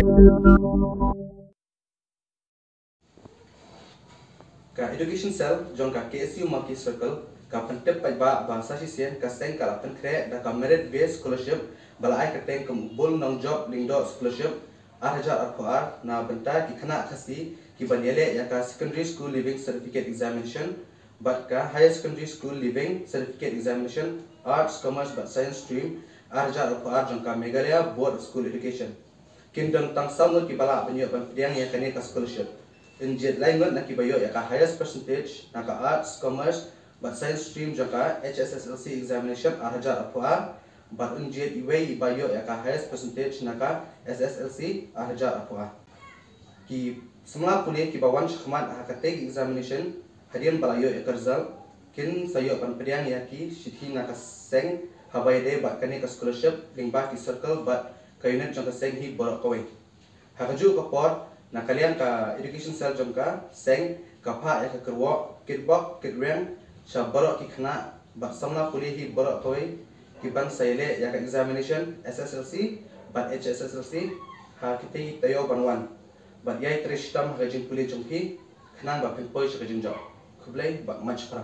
Ka education cell jong ka KSU Multi Circle ka pentep pai ba bahasa sisien ka seng ka lapen kre da ka merit based scholarship balai ka teng kum bul nong job lingdo scholarship ar na bentar ki khana khasi ki banyele ya ka secondary school living certificate examination but ka higher secondary school living certificate examination arts commerce but science stream ar jong ka Meghalaya board of school education kindang tang samul ki bala banyo ban priang ya kane ka scholarship in jet language na kibayo ya ka highest percentage na ka arts commerce but science stream jaka HSSLC examination arhajar apua but in jet iwe ibayo ya ka highest percentage na ka SSLC arhajar apua ki semua kuliah ki bawan shkhmat hakate examination hadian balayo ya result kin sayo pan priang ya ki shithi na ka seng habai de ba kane ka scholarship lingba ki circle but ka unit jaka seng hi borok kawai hakaju ka por na kalian ka education cell jom ka seng kapha ya ka kerwo kitbok kitrem sha borok ki khana ba samna kuliah hi borok kawai ki ban saile ya ka examination SSLC but HSSLC ha kiti tayo banwan but yai trishtam hajin kuliah jom ki khana ba pinpoi shajin job khublai ba mach pra